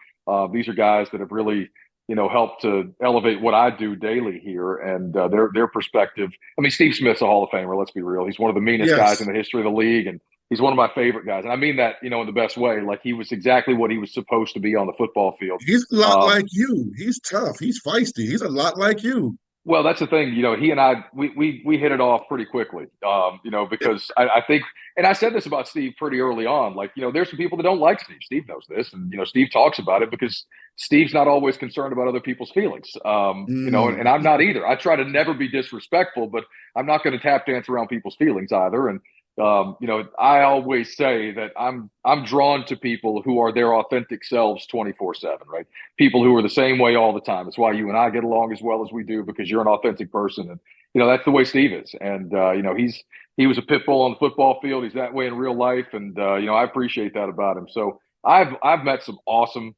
These are guys that have really helped to elevate what I do daily here and their perspective. I mean, Steve Smith's a Hall of Famer. Let's be real; he's one of the meanest guys in Yes. the history of the league, and he's one of my favorite guys, and I mean that, in the best way. Like, he was exactly what he was supposed to be on the football field. He's a lot Um, like you. He's tough. He's feisty. He's a lot like you. well, that's the thing. He and I, we hit it off pretty quickly. Because I think, and I said this about Steve pretty early on. Like, there's some people that don't like Steve. Steve knows this, and Steve talks about it because Steve's not always concerned about other people's feelings. And Mm. I'm not either. I try to never be disrespectful, but I'm not going to tap dance around people's feelings either. And I always say that I'm drawn to people who are their authentic selves 24/7, right? People who are the same way all the time. It's why you and I get along as well as we do, because you're an authentic person, and that's the way Steve is. And he was a pit bull on the football field. He's that way in real life, and I appreciate that about him. So I've met some awesome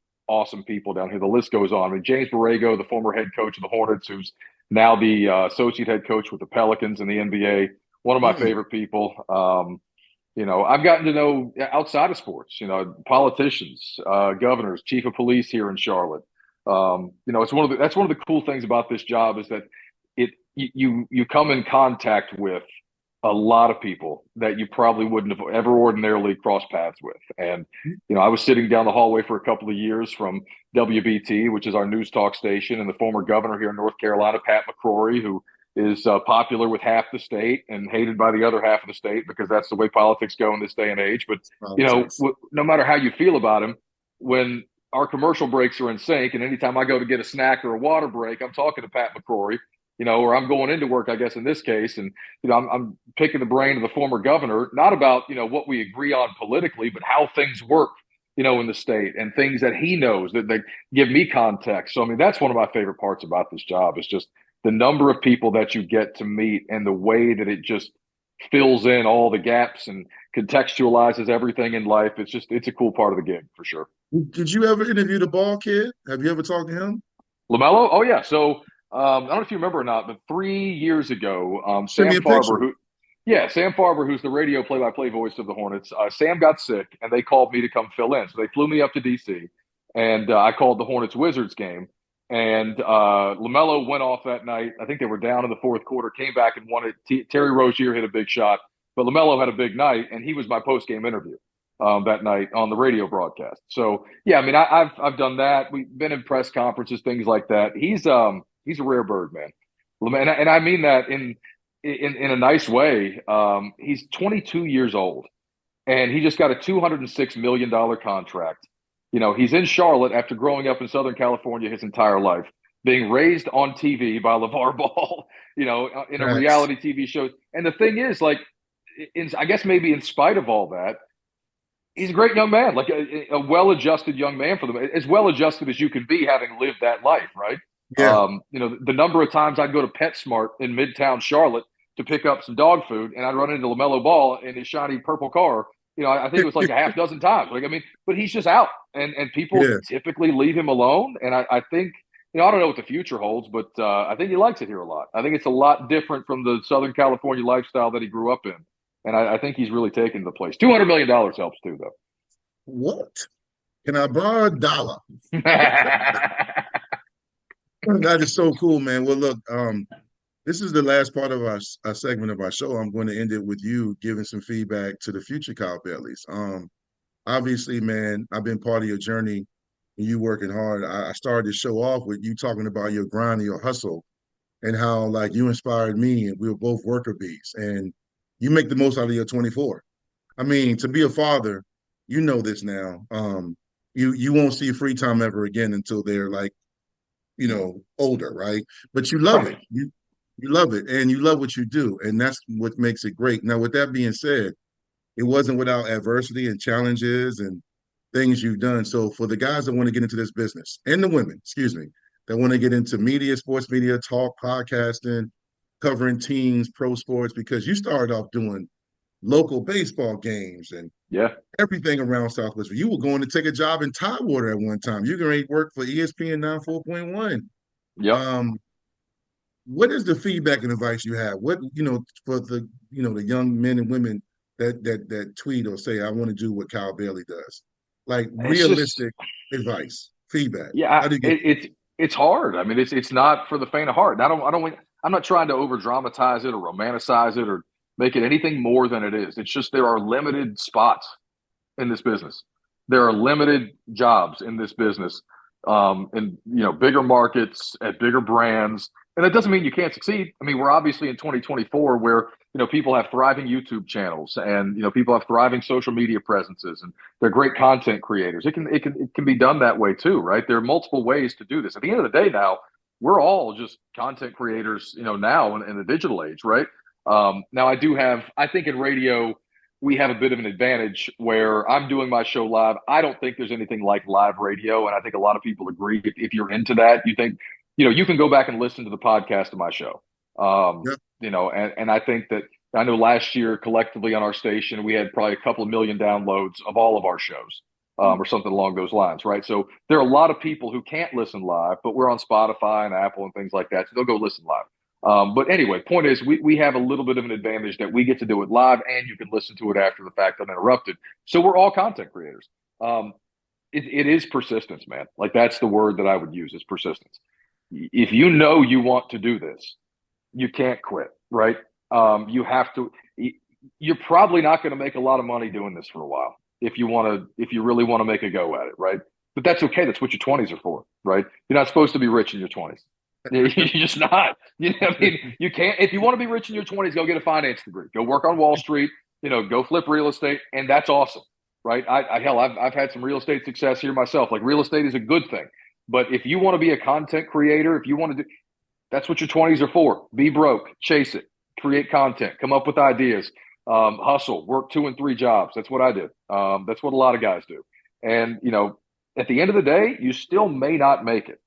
people down here. The list goes on. I mean, James Borrego, the former head coach of the Hornets, who's now the associate head coach with the Pelicans in the NBA, one of my Mm. favorite people. I've gotten to know outside of sports, politicians, governors, chief of police here in Charlotte. That's one of the cool things about this job is that you come in contact with a lot of people that you probably wouldn't have ever ordinarily crossed paths with. And, I was sitting down the hallway for a couple of years from WBT, which is our news talk station, and the former governor here in North Carolina, Pat McCrory, who is popular with half the state and hated by the other half of the state, because that's the way politics go in this day and age. But, Politics. no matter how you feel about him, when our commercial breaks are in sync, and anytime I go to get a snack or a water break, I'm talking to Pat McCrory, or I'm going into work, I guess, in this case. And, I'm picking the brain of the former governor, not about, what we agree on politically, but how things work, in the state, and things that he knows that give me context. So, I mean, that's one of my favorite parts about this job is just the number of people that you get to meet and the way that it just fills in all the gaps and contextualizes everything in life. It's a cool part of the gig for sure. Did you ever interview the ball kid? Have you ever talked to him? LaMelo, oh yeah. So I don't know if you remember or not, but 3 years ago, Send me a picture. Sam Farber, who's the radio play-by-play voice of the Hornets, Sam got sick, and they called me to come fill in. So they flew me up to DC, and I called the Hornets Wizards game. And LaMelo went off that night. I think they were down in the fourth quarter, came back and won it. Terry Rozier hit a big shot, but LaMelo had a big night, and he was my post-game interview that night on the radio broadcast. So yeah, I mean, I've done that. We've been in press conferences, things like that. He's a rare bird, man, and I mean that in a nice way. He's 22 years old, and he just got a $206 million contract. You know, he's in Charlotte after growing up in Southern California his entire life, being raised on TV by LeVar Ball. You know, in a Facts. reality TV show. And the thing is, like, I guess maybe in spite of all that, he's a great young man, like a well-adjusted young man for them, as well-adjusted as you can be having lived that life, right? Yeah. You know, the number of times I'd go to PetSmart in Midtown Charlotte to pick up some dog food, and I'd run into LaMelo Ball in his shiny purple car. You know, I think it was like a half dozen times. Like, I mean, but he's just out, and people Yeah. typically leave him alone. And I think, you know, I don't know what the future holds, but I think he likes it here a lot. I think it's a lot different from the Southern California lifestyle that he grew up in. And I think he's really taken the place. $200 million helps too, though. What? Can I borrow a dollar? That is so cool, man. Well, look, this is the last part of our segment of our show. I'm going to end it with you giving some feedback to the future Kyle Baileys. Obviously, man, I've been part of your journey and you working hard. I started to show off with you talking about your grind and your hustle and how like you inspired me and we were both worker bees and you make the most out of your 24. I mean, to be a father, you know this now. You won't see free time ever again until they're like, older, right? But you love it. Right. You love it and you love what you do. And that's what makes it great. Now, with that being said, it wasn't without adversity and challenges and things you've done. So for the guys that want to get into this business and the women, excuse me, that want to get into media, sports media, talk, podcasting, covering teams, pro sports, because you started off doing local baseball games and Yeah. everything around Southwest. You were going to take a job in Tidewater at one time. You're going to work for ESPN 94.1. Yep. Um, what is the feedback and advice you have? What, for the young men and women that tweet or say, I want to do what Kyle Bailey does? Like It's just, realistic advice, feedback. yeah, How do you get there? it's hard. I mean, it's not for the faint of heart. And I'm not trying to over dramatize it or romanticize it or make it anything more than it is. It's just there are limited spots in this business. There are limited jobs in this business, in bigger markets at bigger brands, and that doesn't mean you can't succeed. I mean, we're obviously in 2024 where people have thriving YouTube channels and people have thriving social media presences and they're great content creators. It can be done that way too, right? There are multiple ways to do this. At the end of the day, now we're all just content creators, now in the digital age, right? Now I think in radio we have a bit of an advantage where I'm doing my show live. I don't think there's anything like live radio. And I think a lot of people agree. If you're into that, you think, you can go back and listen to the podcast of my show. Yep. And I think that I know last year collectively on our station, we had probably a couple of million downloads of all of our shows. Or something along those lines, right? So there are a lot of people who can't listen live, but we're on Spotify and Apple and things like that. So they'll go listen live. But anyway, point is, we have a little bit of an advantage that we get to do it live, and you can listen to it after the fact uninterrupted. So we're all content creators. It is persistence, man. Like that's the word that I would use is persistence. If you know you want to do this, you can't quit, right? You have to. You're probably not going to make a lot of money doing this for a while if you really want to make a go at it, right? But that's okay. That's what your 20s are for, right? You're not supposed to be rich in your 20s. You're just not. I mean, you can't. If you want to be rich in your 20s, go get a finance degree. Go work on Wall Street. Go flip real estate, and that's awesome, right? I've had some real estate success here myself. Like real estate is a good thing, but if you want to be a content creator, if you want to do, that's what your 20s are for. Be broke, chase it, create content, come up with ideas, hustle, work 2 and 3 jobs. That's what I did. That's what a lot of guys do. And at the end of the day, you still may not make it.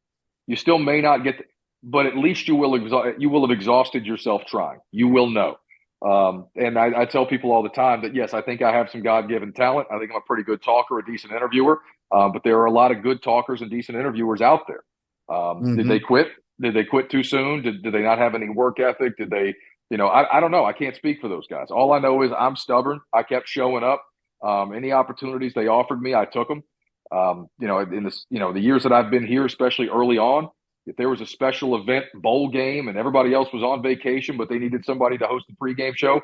You still may not get, but at least you will have exhausted yourself trying. You will know. And I tell people all the time that, yes, I think I have some God-given talent. I think I'm a pretty good talker, a decent interviewer. But there are a lot of good talkers and decent interviewers out there. Did they Hmm. quit? Did they quit too soon? Did they not have any work ethic? Did they, I don't know. I can't speak for those guys. All I know is I'm stubborn. I kept showing up. Any opportunities they offered me, I took them. In this, the years that I've been here, especially early on, if there was a special event bowl game and everybody else was on vacation, but they needed somebody to host the pregame show,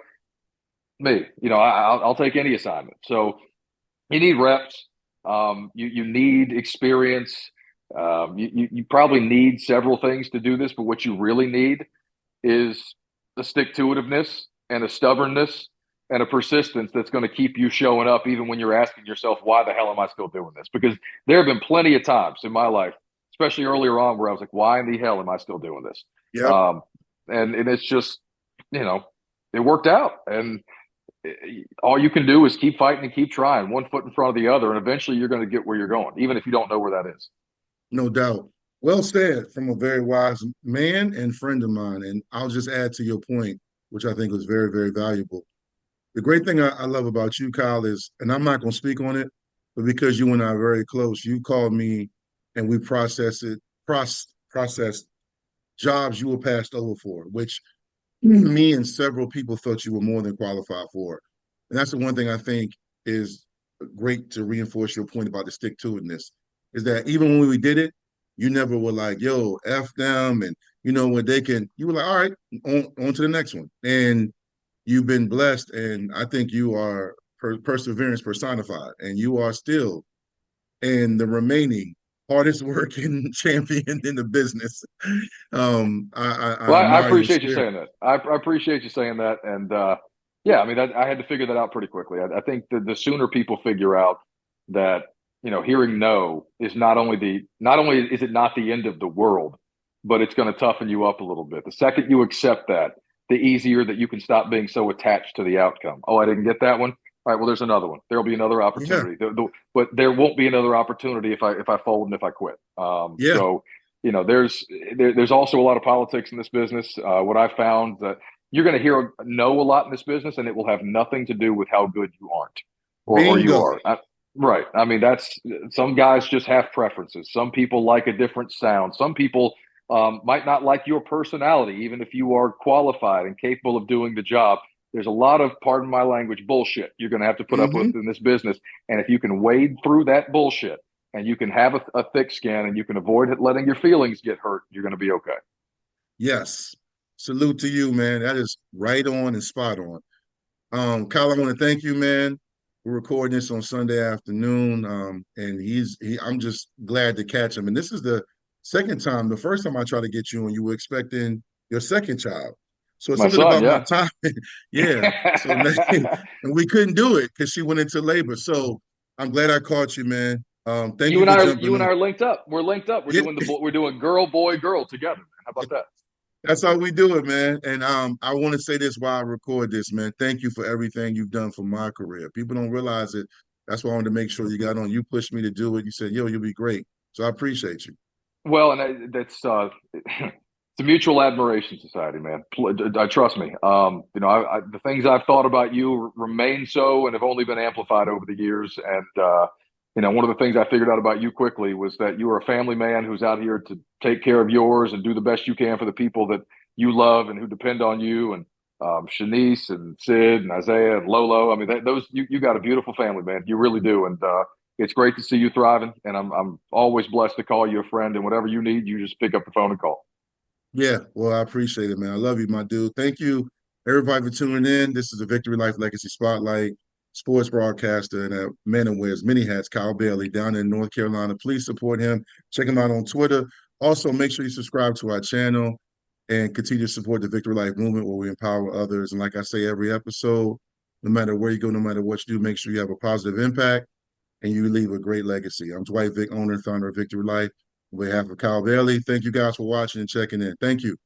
me, I'll take any assignment. So you need reps. You need experience. You probably need several things to do this, but what you really need is a stick to itiveness and a stubbornness and a persistence that's going to keep you showing up even when you're asking yourself, why the hell am I still doing this? Because there have been plenty of times in my life, especially earlier on, where I was like, why in the hell am I still doing this? Yep. Um, and it's just, you know, it worked out. And all you can do is keep fighting and keep trying, one foot in front of the other. And eventually you're going to get where you're going, even if you don't know where that is. No doubt. Well said from a very wise man and friend of mine. And I'll just add to your point, which I think was very, very valuable. The great thing I love about you, Kyle, is, and I'm not going to speak on it, but because you and I are very close, you called me and we processed jobs you were passed over for, which me and several people thought you were more than qualified for. And that's the one thing I think is great to reinforce your point about the stick to itness is that even when we did it, you never were like, yo, F them. And you know what they can, you were like, all right, on to the next one. And you've been blessed. And I think you are perseverance personified. And you are still in the remaining hardest working champion in the business. I Well, I admire your appreciate you spirit. saying that. I appreciate you saying that. And yeah, I mean, I had to figure that out pretty quickly. I think the sooner people figure out that, hearing no is not only is it not the end of the world, but it's going to toughen you up a little bit. The second you accept that, the easier that you can stop being so attached to the outcome. Oh, I didn't get that one. All right, well, there's another one. There'll be another Yeah. opportunity. But there won't be another opportunity if I fold and if I quit. Yeah. So there's also a lot of politics in this business. What I found that you're going to hear no a lot in this business, and it will have nothing to do with how good you aren't or you Bingo. are. Right. I mean, that's some guys just have preferences. Some people like a different sound. Some people might not like your personality, even if you are qualified and capable of doing the job. There's a lot of, pardon my language, bullshit you're going to have to put up with Hmm. in this business. And if you can wade through that bullshit and you can have a thick skin and you can avoid letting your feelings get hurt, you're going to be okay. Yes. Salute to you, man. That is right on and spot on. Kyle, I want to thank you, man. We're recording this on Sunday afternoon. And I'm just glad to catch him. And this is the second time. The first time I tried to get you and you were expecting your second child. So it's My something son, about my yeah. time. Yeah. So man, and we couldn't do it because she went into labor. So I'm glad I caught you, man. Thank you for jumping You and I on. are linked up. We're linked up. Yeah, We're doing girl, boy, girl together. Man. How about that? that's how we do it, man. And I want to say this while I record this, man. Thank you for everything you've done for my career. People don't realize it. That's why I wanted to make sure you got on. You pushed me to do it. You said, "Yo, you'll be great." So I appreciate you. Well, and that's it's a mutual admiration society, man. Trust me. The things I've thought about you remain so, and have only been amplified over the years. And one of the things I figured out about you quickly was that you are a family man who's out here to take care of yours and do the best you can for the people that you love and who depend on you. And Shanice and Sid and Isaiah and Lolo. I mean, those you got a beautiful family, man. You really do. And it's great to see you thriving, and I'm always blessed to call you a friend. And whatever you need, you just pick up the phone and call. Yeah, well, I appreciate it, man. I love you, my dude. Thank you, everybody, for tuning in. This is the Victory Life Legacy Spotlight. Sports broadcaster and a man who wears many hats, Kyle Bailey, down in North Carolina. Please support him. Check him out on Twitter. Also, make sure you subscribe to our channel and continue to support the Victory Life movement where we empower others. And like I say every episode, no matter where you go, no matter what you do, make sure you have a positive impact and you leave a great legacy. I'm Dwight Vick, owner and founder of Victory Life. On behalf of Kyle Bailey, thank you guys for watching and checking in. Thank you.